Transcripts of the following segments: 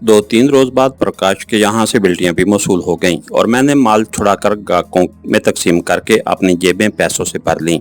2-3 रोज बाद प्रकाश के यहाँ से बिल्टियां भी मौसूल हो गईं और मैंने माल छुड़ाकर ग्राहकों में तकसीम करके अपनी जेबें पैसों से भर लीं।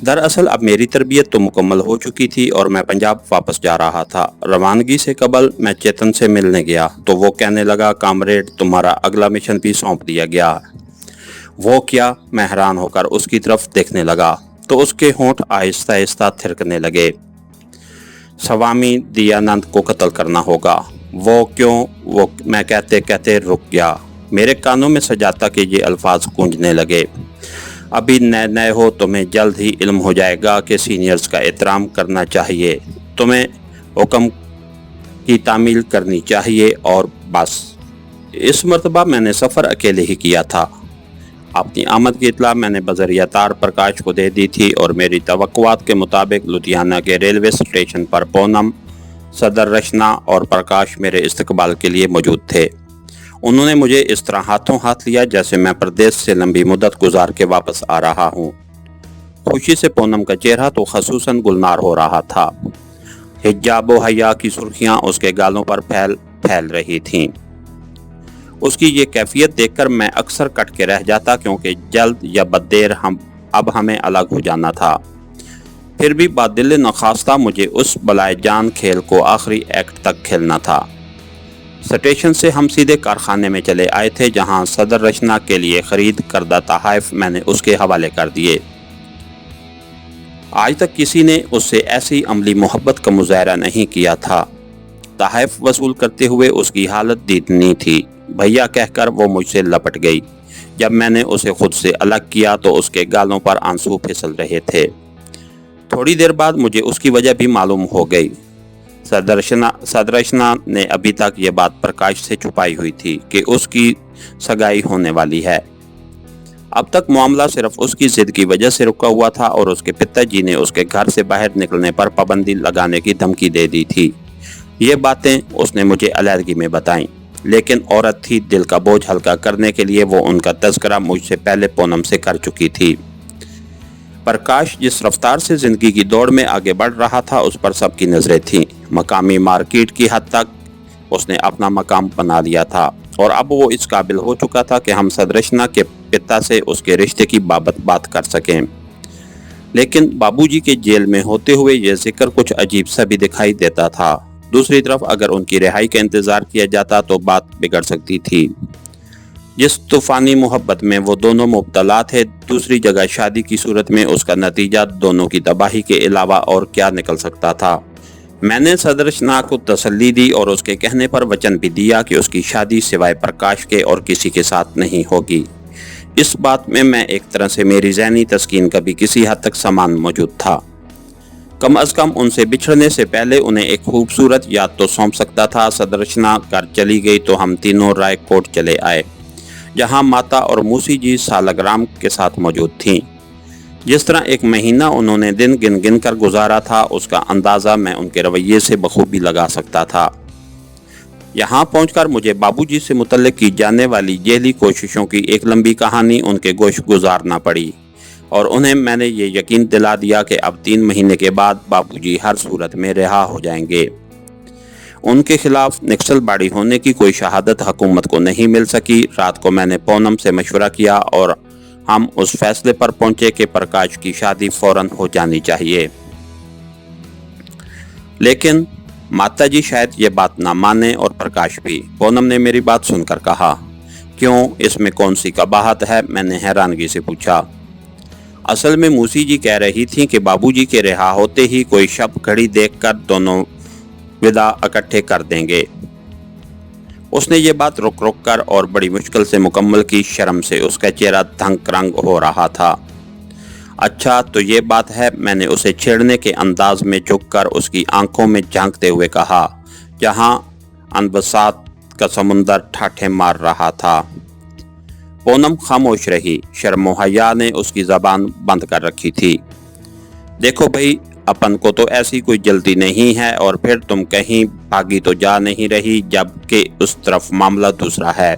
दरअसल अब मेरी तरबियत तो मुकम्मल हो चुकी थी और मैं पंजाब वापस जा रहा था। रवानगी से कबल मैं चेतन से मिलने गया तो वो कहने लगा, कामरेड, तुम्हारा अगला मिशन भी सौंप दिया गया। वो क्या? मैं हैरान होकर उसकी तरफ देखने लगा तो उसके होंठ आहिस्ता आहिस्ता थिरकने लगे। स्वामी दयानंद को कत्ल करना होगा। वो क्यों? वो मैं कहते कहते रुक गया। मेरे कानों में सजाता के ये अल्फाज गूंजने लगे। अभी नए नए हो, तुम्हें जल्द ही इल्म हो जाएगा कि सीनियर्स का एहतराम करना चाहिए, तुम्हें हुक्म की तामील करनी चाहिए और बस। इस मर्तबा मैंने सफ़र अकेले ही किया था। अपनी आमद की इत्तला मैंने बज़रिया तार प्रकाश को दे दी थी और मेरी तवक्कुआत के मुताबिक लुधियाना के रेलवे स्टेशन पर पूनम, सदर रचना और प्रकाश मेरे इस्तकबाल के लिए मौजूद थे। उन्होंने मुझे इस तरह हाथों हाथ लिया जैसे मैं प्रदेश से लंबी मुद्दत गुजार के वापस आ रहा हूँ। खुशी से पूनम का चेहरा तो खसूसन गुलनार हो रहा था। हिजाब व हया की सुर्खियाँ उसके गालों पर फैल रही थीं। उसकी ये कैफियत देखकर मैं अक्सर कट के रह जाता, क्योंकि जल्द या बदेर हमें अलग हो जाना था। फिर भी बादिल नखास्ता मुझे उस बलाए जान खेल को आखिरी एक्ट तक खेलना था। स्टेशन से हम सीधे कारखाने में चले आए थे, जहां सदर रचना के लिए खरीद करदा तहाइफ मैंने उसके हवाले कर दिए। आज तक किसी ने उससे ऐसी अमली मोहब्बत का मुजाहरा नहीं किया था। तहाइफ वसूल करते हुए उसकी हालत दीदनी थी। भैया कहकर वो मुझसे लपट गई। जब मैंने उसे खुद से अलग किया तो उसके गालों पर आंसू फिसल रहे थे। थोड़ी देर बाद मुझे उसकी वजह भी मालूम हो गई। सदरशना ने अभी तक ये बात प्रकाश से छुपाई हुई थी कि उसकी सगाई होने वाली है। अब तक मामला सिर्फ उसकी जिद की वजह से रुका हुआ था और उसके पिताजी ने उसके घर से बाहर निकलने पर पाबंदी लगाने की धमकी दे दी थी। ये बातें उसने मुझे अलहदगी में बताईं, लेकिन औरत थी, दिल का बोझ हल्का करने के लिए वो उनका तज़किरा मुझसे पहले पूनम से कर चुकी थी। प्रकाश जिस रफ्तार से ज़िंदगी की दौड़ में आगे बढ़ रहा था उस पर सबकी नज़रें थीं। मकामी मार्केट की हद तक उसने अपना मकाम बना लिया था और अब वो इस काबिल हो चुका था कि हम सदरशना के पिता से उसके रिश्ते की बाबत बात कर सकें। लेकिन बाबूजी के जेल में होते हुए ये जिक्र कुछ अजीब सा भी दिखाई देता था। दूसरी तरफ अगर उनकी रिहाई का इंतज़ार किया जाता तो बात बिगड़ सकती थी। जिस तूफ़ानी मोहब्बत में वो दोनों मुब्तला थे, दूसरी जगह शादी की सूरत में उसका नतीजा दोनों की तबाही के अलावा और क्या निकल सकता था। मैंने सदरशना को तसल्ली दी और उसके कहने पर वचन भी दिया कि उसकी शादी सिवाय प्रकाश के और किसी के साथ नहीं होगी। इस बात में मैं एक तरह से मेरी ज़हनी तस्कीन का भी किसी हद तक सामान मौजूद था। कम अज़ कम उनसे बिछड़ने से पहले उन्हें एक खूबसूरत याद तो सौंप सकता था। सदरशना घर चली गई तो हम तीनों रायकोट चले आए, जहां माता और मूसी जी सालग्राम के साथ मौजूद थीं। जिस तरह एक महीना उन्होंने दिन गिन गिन कर गुजारा था, उसका अंदाज़ा मैं उनके रवैये से बखूबी लगा सकता था। यहाँ पहुंचकर मुझे बाबूजी से मुतल्लिक की जाने वाली जेली कोशिशों की एक लंबी कहानी उनके गोश गुजारना पड़ी और उन्हें मैंने ये यकीन दिला दिया कि अब 3 महीने के बाद बाबूजी हर सूरत में रिहा हो जाएंगे। उनके खिलाफ नक्सलबाड़ी होने की कोई शहादत हुकूमत को नहीं मिल सकी। रात को मैंने पूनम से मशवरा किया और हम उस फैसले पर पहुंचे कि प्रकाश की शादी फौरन हो जानी चाहिए। लेकिन माताजी शायद ये बात ना माने और प्रकाश भी। पूनम ने मेरी बात सुनकर कहा, क्यों, इसमें कौन सी कबाहत है? मैंने हैरानगी से पूछा। असल में मूसी जी कह रही थी कि बाबूजी के रिहा होते ही कोई शब घड़ी देखकर दोनों विदा इकट्ठे कर देंगे। उसने ये बात रुक रुक कर और बड़ी मुश्किल से मुकम्मल की। शर्म से उसका चेहरा धंक रंग हो रहा था। अच्छा तो ये बात है, मैंने उसे छेड़ने के अंदाज में झुककर उसकी आंखों में झांकते हुए कहा, जहां अनबसात का समुंदर ठाठे मार रहा था। पूनम खामोश रही। शर्म व हया ने उसकी ज़बान बंद कर रखी थी। देखो भाई, अपन को तो ऐसी कोई जल्दी नहीं है और फिर तुम कहीं भागी तो जा नहीं रही, जबकि उस तरफ मामला दूसरा है।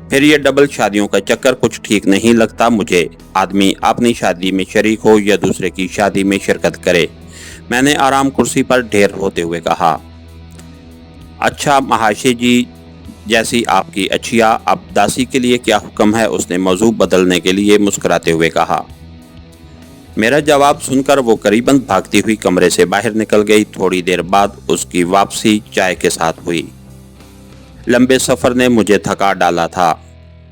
फिर ये डबल शादियों का चक्कर कुछ ठीक नहीं लगता मुझे। आदमी अपनी शादी में शरीक हो या दूसरे की शादी में शिरकत करे। मैंने आराम कुर्सी पर ढेर होते हुए कहा। اچھا مہاشے جی، جیسی آپ کی اچھیا، اب داسی کے لیے کیا حکم ہے؟ اس نے موضوع بدلنے کے لیے مسکراتے ہوئے کہا۔ میرا جواب سن کر وہ قریباً بھاگتی ہوئی کمرے سے باہر نکل گئی۔ تھوڑی دیر بعد اس کی واپسی چائے کے ساتھ ہوئی۔ لمبے سفر نے مجھے تھکا ڈالا تھا۔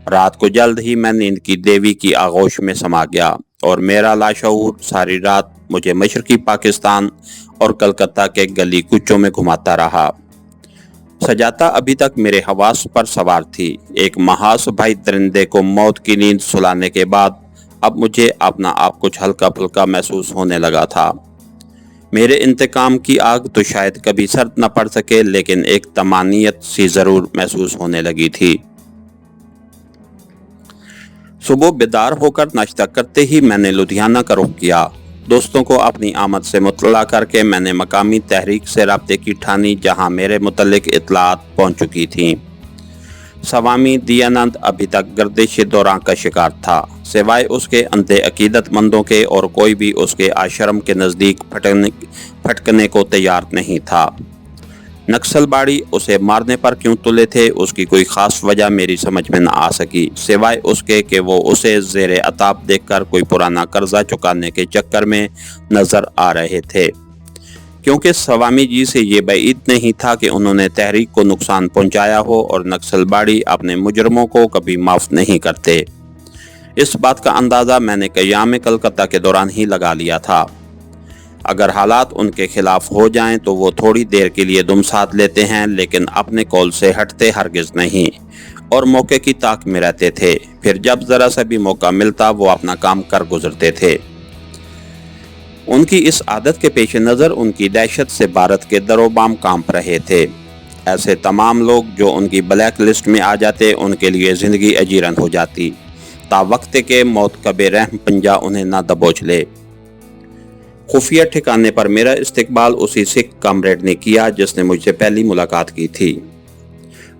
رات کو جلد ہی میں نیند کی دیوی کی آغوش میں سما گیا اور میرا لاشعور ساری رات مجھے مشرقی پاکستان اور کلکتہ کے گلی کوچوں میں گھماتا رہا۔ سجاتا ابھی تک میرے حواس پر سوار تھی۔ ایک محاذ بھائی درندے کو موت کی نیند سلانے کے بعد اب مجھے اپنا آپ کچھ ہلکا پھلکا محسوس ہونے لگا تھا۔ میرے انتقام کی آگ تو شاید کبھی سرد نہ پڑ سکے، لیکن ایک طمانینت سی ضرور محسوس ہونے لگی تھی۔ صبح بیدار ہو کر ناشتہ کرتے ہی میں نے لدھیانہ کا رخ کیا۔ دوستوں کو اپنی آمد سے مطلع کر کے میں نے مقامی تحریک سے رابطے کی ٹھانی، جہاں میرے متعلق اطلاعات پہنچ چکی تھیں۔ سوامی دیانند ابھی تک گردش دوراں کا شکار تھا، سوائے اس کے اندھے عقیدت مندوں کے، اور کوئی بھی اس کے آشرم کے نزدیک پھٹکنے کو تیار نہیں تھا۔ نکسل باڑی اسے مارنے پر کیوں تلے تھے، اس کی کوئی خاص وجہ میری سمجھ میں نہ آ سکی، سوائے اس کے کہ وہ اسے زیر عتاب دیکھ کر کوئی پرانا قرضہ چکانے کے چکر میں نظر آ رہے تھے، کیونکہ سوامی جی سے یہ بعید نہیں تھا کہ انہوں نے تحریک کو نقصان پہنچایا ہو، اور نکسل باڑی اپنے مجرموں کو کبھی معاف نہیں کرتے۔ اس بات کا اندازہ میں نے قیام کلکتہ کے دوران ہی لگا لیا تھا۔ اگر حالات ان کے خلاف ہو جائیں تو وہ تھوڑی دیر کے لیے دم ساتھ لیتے ہیں، لیکن اپنے قول سے ہٹتے ہرگز نہیں، اور موقع کی تاک میں رہتے تھے۔ پھر جب ذرا سا بھی موقع ملتا وہ اپنا کام کر گزرتے تھے۔ ان کی اس عادت کے پیش نظر ان کی دہشت سے بھارت کے در و بام کانپ رہے تھے۔ ایسے تمام لوگ جو ان کی بلیک لسٹ میں آ جاتے، ان کے لیے زندگی اجیرن ہو جاتی، تا وقت کے موت کا بے رحم پنجہ انہیں نہ دبوچ لے۔ خفیہ ٹھکانے پر میرا استقبال اسی سکھ کامریڈ نے کیا جس نے مجھ سے پہلی ملاقات کی تھی۔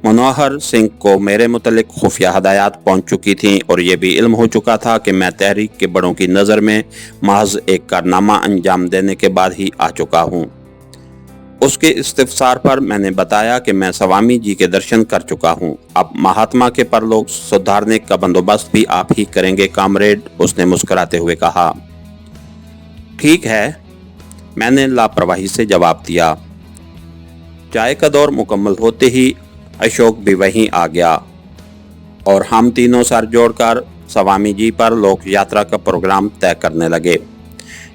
منوہر سنگھ کو میرے متعلق خفیہ ہدایات پہنچ چکی تھیں، اور یہ بھی علم ہو چکا تھا کہ میں تحریک کے بڑوں کی نظر میں محض ایک کارنامہ انجام دینے کے بعد ہی آ چکا ہوں۔ اس کے استفسار پر میں نے بتایا کہ میں سوامی جی کے درشن کر چکا ہوں۔ اب مہاتما کے پرلوک سدھارنے کا بندوبست بھی آپ ہی کریں گے کامریڈ، اس نے مسکراتے ہوئے کہا۔ ٹھیک ہے، میں نے لاپرواہی سے جواب دیا۔ چائے کا دور مکمل ہوتے ہی اشوک بھی وہیں آ گیا، اور ہم تینوں سر جوڑ کر سوامی جی پر لوک یاترا کا پروگرام طے کرنے لگے۔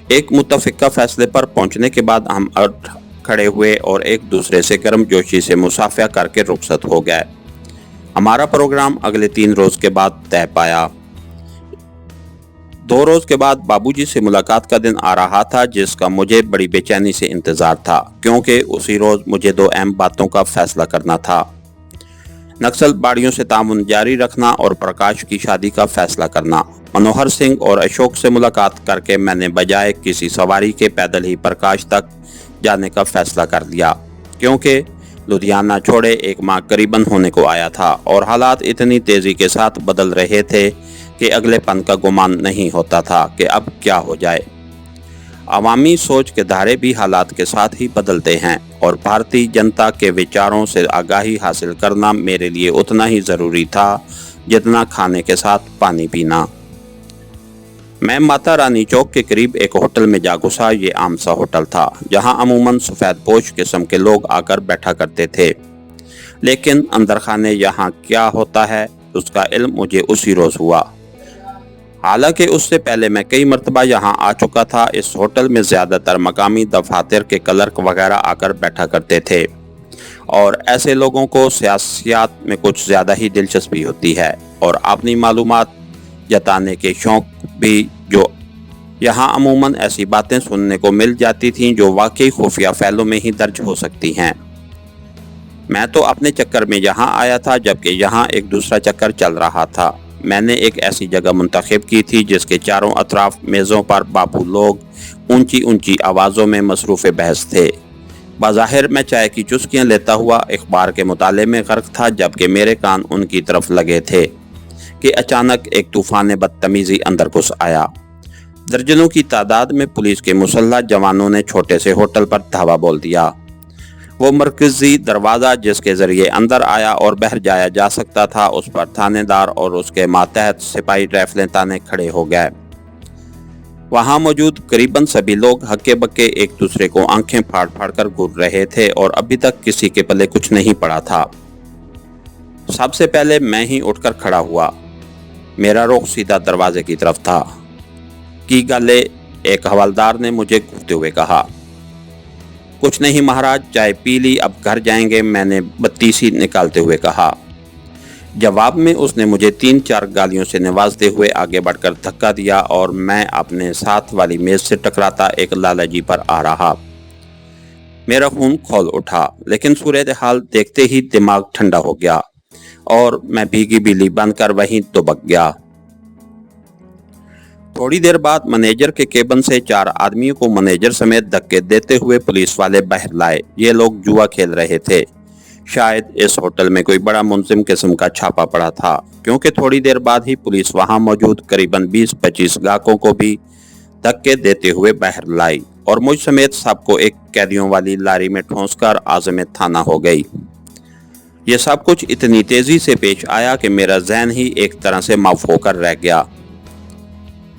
ایک متفقہ فیصلے پر پہنچنے کے بعد ہم اٹھ کھڑے ہوئے اور ایک دوسرے سے گرم جوشی سے مصافحہ کر کے رخصت ہو گئے۔ ہمارا پروگرام اگلے 3 روز کے بعد طے پایا۔ 2 روز کے بعد بابو جی سے ملاقات کا دن آ رہا تھا، جس کا مجھے بڑی بے چینی سے انتظار تھا، کیونکہ اسی روز مجھے 2 اہم باتوں کا فیصلہ کرنا تھا۔ نکسل باڑیوں سے تعاون جاری رکھنا اور پرکاش کی شادی کا فیصلہ کرنا۔ منوہر سنگھ اور اشوک سے ملاقات کر کے میں نے بجائے کسی سواری کے پیدل ہی پرکاش تک جانے کا فیصلہ کر لیا، کیونکہ لدھیانہ چھوڑے 1 ماہ قریباً ہونے کو آیا تھا، اور حالات اتنی تیزی کے ساتھ بدل رہے تھے کہ اگلے پن کا گمان نہیں ہوتا تھا کہ اب کیا ہو جائے۔ عوامی سوچ کے دھارے بھی حالات کے ساتھ ہی بدلتے ہیں، اور بھارتی جنتا کے وچاروں سے آگاہی حاصل کرنا میرے لیے اتنا ہی ضروری تھا جتنا کھانے کے ساتھ پانی پینا۔ میں ماتا رانی چوک کے قریب ایک ہوٹل میں جا گھسا۔ یہ عام سا ہوٹل تھا، جہاں عموماً سفید پوش قسم کے لوگ آ کر بیٹھا کرتے تھے، لیکن اندر خانے یہاں کیا ہوتا ہے اس کا علم مجھے اسی روز ہوا۔ حالانکہ اس سے پہلے میں کئی مرتبہ یہاں آ چکا تھا۔ اس ہوٹل میں زیادہ تر مقامی دفاتر کے کلرک وغیرہ آ کر بیٹھا کرتے تھے، اور ایسے لوگوں کو سیاسیات میں کچھ زیادہ ہی دلچسپی ہوتی ہے، اور اپنی معلومات جتانے کے شوق بھی، جو یہاں عموماً ایسی باتیں سننے کو مل جاتی تھیں جو واقعی خفیہ فیلوں میں ہی درج ہو سکتی ہیں۔ میں تو اپنے چکر میں یہاں آیا تھا، جبکہ یہاں ایک دوسرا چکر چل رہا تھا۔ میں نے ایک ایسی جگہ منتخب کی تھی جس کے چاروں اطراف میزوں پر بابو لوگ اونچی اونچی آوازوں میں مصروف بحث تھے۔ بظاہر میں چائے کی چسکیاں لیتا ہوا اخبار کے مطالعے میں غرق تھا، جبکہ میرے کان ان کی طرف لگے تھے کہ اچانک ایک طوفان بدتمیزی اندر گھس آیا۔ درجنوں کی تعداد میں پولیس کے مسلح جوانوں نے چھوٹے سے ہوٹل پر دھاوا بول دیا۔ वो मरकजी दरवाज़ा जिसके ज़रिए अंदर आया और बाहर जाया जा सकता था, उस पर थानेदार और उसके मातहत सिपाही राइफलें ताने खड़े हो गए। वहां मौजूद करीबन सभी लोग हक्के बक्के एक दूसरे को आंखें फाड़ फाड़ कर घूर रहे थे और अभी तक किसी के पल्ले कुछ नहीं पड़ा था। सबसे पहले मैं ही उठकर खड़ा हुआ। मेरा रुख सीधा दरवाजे की तरफ था। की गले, एक हवलदार ने मुझे घूरते हुए कहा। कुछ नहीं महाराज, चाय पी ली, अब घर जाएंगे, मैंने बत्तीसी निकालते हुए कहा। जवाब में उसने मुझे 3-4 गालियों से नवाजते हुए आगे बढ़कर धक्का दिया और मैं अपने साथ वाली मेज से टकराता एक लालाजी पर आ रहा। मेरा खून खौल उठा, लेकिन सूरत हाल देखते ही दिमाग ठंडा हो गया और मैं भीगी बिल्ली बनकर वहीं दुबक गया। थोड़ी देर बाद मैनेजर के केबिन से 4 आदमियों को मैनेजर समेत धक्के देते हुए पुलिस वाले बाहर लाए। ये लोग जुआ खेल रहे थे। शायद इस होटल में कोई बड़ा मुंजिम किस्म का छापा पड़ा था, क्योंकि थोड़ी देर बाद ही पुलिस वहां मौजूद करीबन 20-25 गाहकों को भी धक्के देते हुए बाहर लाई और मुझ समेत सबको एक कैदियों वाली लारी में ठोंसकर आज़म थाना हो गई। ये सब कुछ इतनी तेजी से पेश आया कि मेरा ज़हन ही एक तरह से माफ होकर रह गया।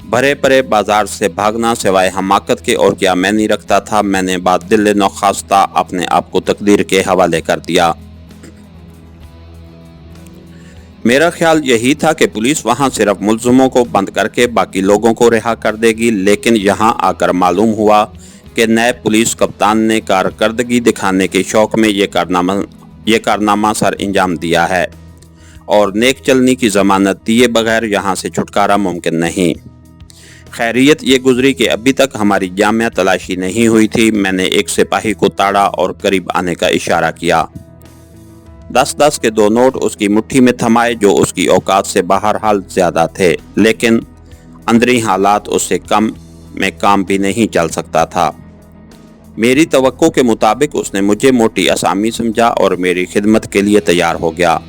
भरे परे बाजार से भागना सिवाय हमाकत के और क्या मैं नहीं रखता था। मैंने बाद दिल नौखास्ता अपने आप को तकदीर के हवाले कर दिया। मेरा ख्याल यही था कि पुलिस वहां सिर्फ मुल्ज़िमों को बंद करके बाकी लोगों को रिहा कर देगी, लेकिन यहां आकर मालूम हुआ कि नए पुलिस कप्तान ने कारकर्दगी दिखाने के शौक में ये कारनामा सर अंजाम दिया है और नेक चलनी की जमानत दिए बगैर यहां से छुटकारा मुमकिन नहीं। खैरियत ये गुजरी कि अभी तक हमारी जामिया तलाशी नहीं हुई थी। मैंने एक सिपाही को ताड़ा और करीब आने का इशारा किया। 10-10 के 2 नोट उसकी मुट्ठी में थमाए, जो उसकी औकात से बाहर हाल ज्यादा थे, लेकिन अंदरी हालात उससे कम में काम भी नहीं चल सकता था। मेरी तवक्को के मुताबिक उसने मुझे मोटी असामी समझा और मेरी खिदमत के लिए तैयार हो गया।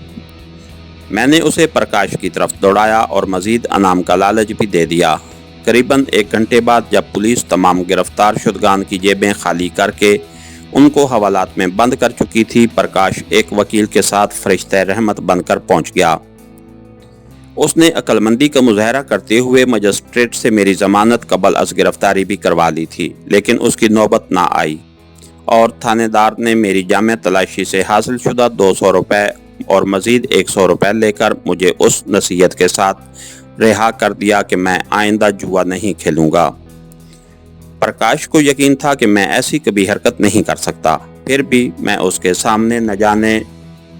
मैंने उसे प्रकाश की तरफ दौड़ाया और मजीद अनाम का लालच भी दे दिया। करीबन 1 घंटे बाद जब पुलिस तमाम गिरफ्तार शुदगान की जेबें खाली करके उनको हवालात में बंद कर चुकी थी, प्रकाश एक वकील के साथ फरिश्ते रहमत बनकर पहुंच गया। उसने अक्लमंदी का मुजाहरा करते हुए मजिस्ट्रेट से मेरी जमानत कबल अज गिरफ्तारी भी करवा ली थी, लेकिन उसकी नौबत ना आई और थानेदार ने मेरी जामिया तलाशी से हासिल शुदा 200 रुपये और मजीद 100 रुपये लेकर मुझे उस नसीहत के साथ रिहा कर दिया कि मैं आइंदा जुआ नहीं खेलूंगा। प्रकाश को यकीन था कि मैं ऐसी कभी हरकत नहीं कर सकता, फिर भी मैं उसके सामने न जाने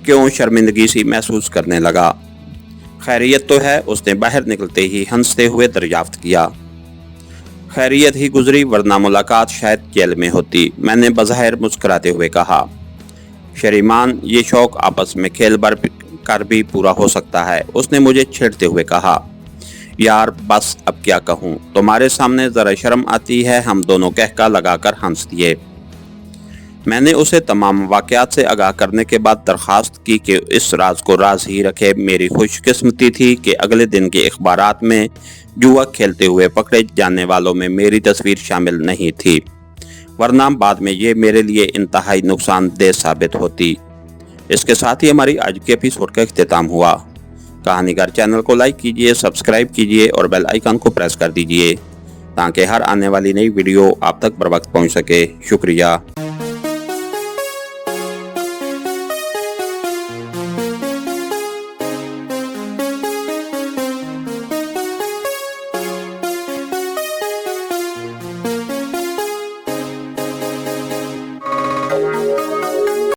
क्यों शर्मिंदगी सी महसूस करने लगा। खैरियत तो है, उसने बाहर निकलते ही हंसते हुए दरियाफ्त किया। खैरियत ही गुजरी, वरना मुलाकात शायद जेल में होती। मैंने बज़ाहिर मुस्कुराते हुए कहा, शरीमान, ये शौक आपस में खेल भर कर भी पूरा हो सकता है। उसने मुझे छेड़ते हुए कहा, यार बस अब क्या कहूँ, तुम्हारे सामने ज़रा शर्म आती है। हम दोनों कहका लगाकर हंस दिए। मैंने उसे तमाम वाक़यात से आगाह करने के बाद दरख्वास्त की कि इस राज को राज ही रखे। मेरी खुशकिस्मती थी कि अगले दिन के अखबारात में जुआ खेलते हुए पकड़े जाने वालों में मेरी तस्वीर शामिल नहीं थी, वरना बाद में ये मेरे लिए इंतहाई नुकसानदेह साबित होती। इसके साथ ही हमारी आज के एपिसोड का इख्तिताम हुआ। कहानीगर चैनल को लाइक कीजिए, सब्सक्राइब कीजिए और बेल आइकन को प्रेस कर दीजिए ताकि हर आने वाली नई वीडियो आप तक बर वक्त पहुँच सके। शुक्रिया।